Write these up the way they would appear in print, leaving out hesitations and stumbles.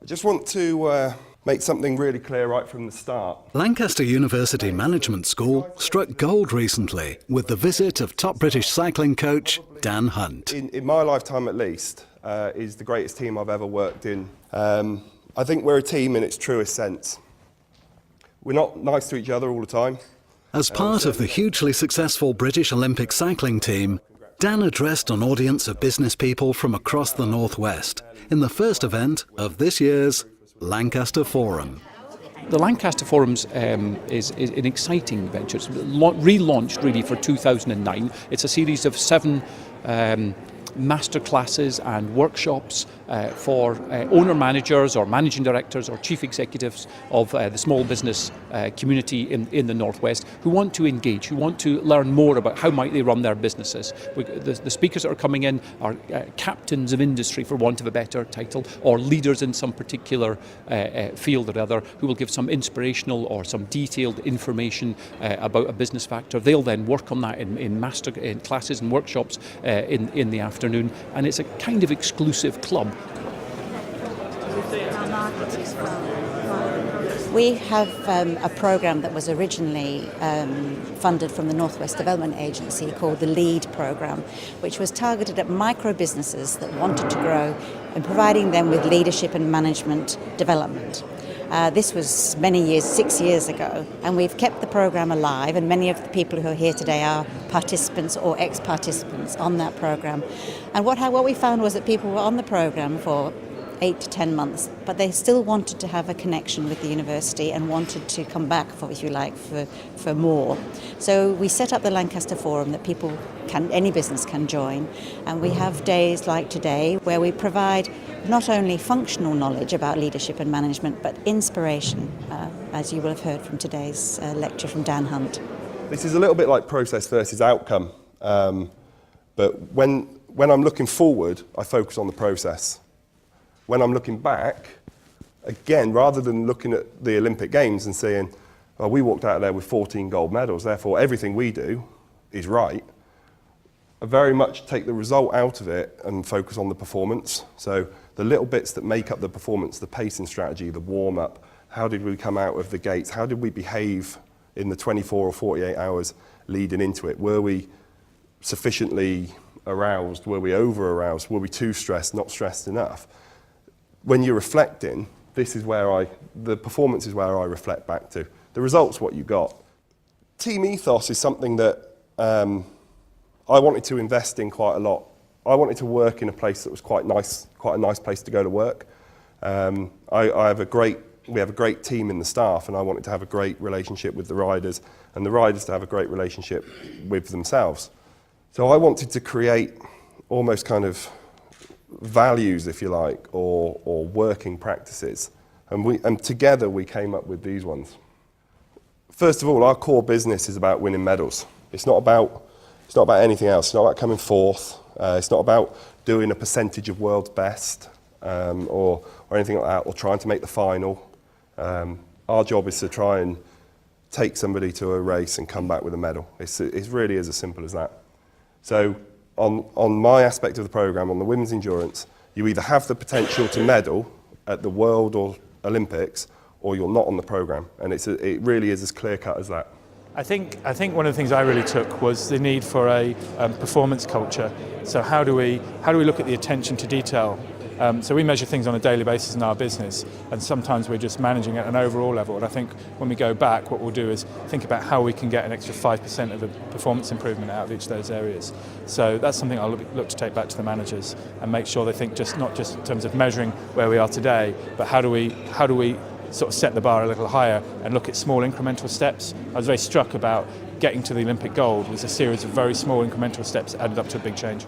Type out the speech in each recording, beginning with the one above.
just want to make something really clear right from the start. Lancaster University Management School struck gold recently with the visit of top British cycling coach Dan Hunt. In my lifetime at least, is the greatest team I've ever worked in. I think we're a team in its truest sense. We're not nice to each other all the time. As part of the hugely successful British Olympic cycling team, Dan addressed an audience of business people from across the Northwest in the first event of this year's Lancaster Forum. The Lancaster Forums is an exciting venture. It's relaunched really for 2009. It's a series of 7 masterclasses and workshops for owner-managers or managing directors or chief executives of the small business community in the Northwest who want to engage, who want to learn more about how might they run their businesses. The speakers that are coming in are captains of industry, for want of a better title, or leaders in some particular field or other, who will give some inspirational or some detailed information about a business factor. They'll then work on that in classes and workshops in the afternoon, and it's a kind of exclusive club. We have a programme that was originally funded from the Northwest Development Agency called the LEAD programme, which was targeted at micro businesses that wanted to grow and providing them with leadership and management development. This was many years, 6 years ago, and we've kept the programme alive, and many of the people who are here today are participants or ex-participants on that programme. And what we found was that people were on the programme for 8 to 10 months, but they still wanted to have a connection with the university and wanted to come back, if you like, for more. So we set up the Lancaster Forum that any business can join, and we have days like today where we provide not only functional knowledge about leadership and management, but inspiration, as you will have heard from today's lecture from Dan Hunt. This is a little bit like process versus outcome, but when I'm looking forward, I focus on the process. When I'm looking back, again, rather than looking at the Olympic Games and saying, well, we walked out of there with 14 gold medals, therefore everything we do is right, I very much take the result out of it and focus on the performance. So the little bits that make up the performance, the pacing strategy, the warm-up, how did we come out of the gates, how did we behave in the 24 or 48 hours leading into it? Were we sufficiently aroused? Were we over-aroused? Were we too stressed, not stressed enough? When you're reflecting, the performance is where I reflect back to. The result's what you got. Team ethos is something that I wanted to invest in quite a lot. I wanted to work in a place that was quite a nice place to go to work. We have a great team in the staff, and I wanted to have a great relationship with the riders, and the riders to have a great relationship with themselves. So I wanted to create almost kind of values, if you like, or working practices, and together we came up with these ones. First of all, our core business is about winning medals. It's not about anything else. It's not about coming fourth. It's not about doing a percentage of world's best or anything like that, or trying to make the final. Our job is to try and take somebody to a race and come back with a medal. It really is as simple as that. So on my aspect of the programme, on the women's endurance, you either have the potential to medal at the World or Olympics, or you're not on the programme, and it really is as clear-cut as that. I think one of the things I really took was the need for a performance culture. So how do we look at the attention to detail? So we measure things on a daily basis in our business, and sometimes we're just managing at an overall level. And I think when we go back, what we'll do is think about how we can get an extra 5% of the performance improvement out of each of those areas. So that's something I'll look to take back to the managers and make sure they think not just in terms of measuring where we are today, but how do we sort of set the bar a little higher and look at small incremental steps. I was very struck about getting to the Olympic gold. It was a series of very small incremental steps that added up to a big change.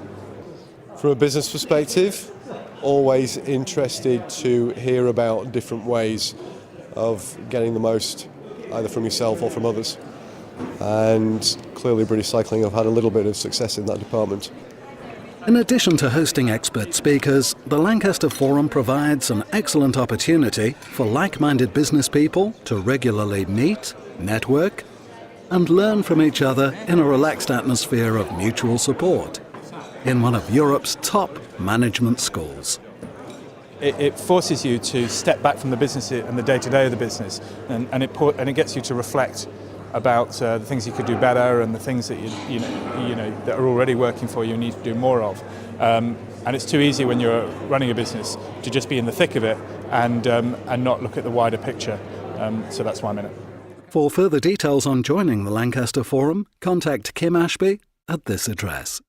From a business perspective, always interested to hear about different ways of getting the most, either from yourself or from others. And clearly British Cycling have had a little bit of success in that department. In addition to hosting expert speakers, the Lancaster Forum provides an excellent opportunity for like-minded business people to regularly meet, network, and learn from each other in a relaxed atmosphere of mutual support in one of Europe's top management schools. it forces you to step back from the business and the day-to-day of the business, and it gets you to reflect about the things you could do better and the things that you know that are already working for you and need to do more of. And it's too easy when you're running a business to just be in the thick of it and not look at the wider picture. So that's why I'm in it. For further details on joining the Lancaster Forum, contact Kim Ashby at this address.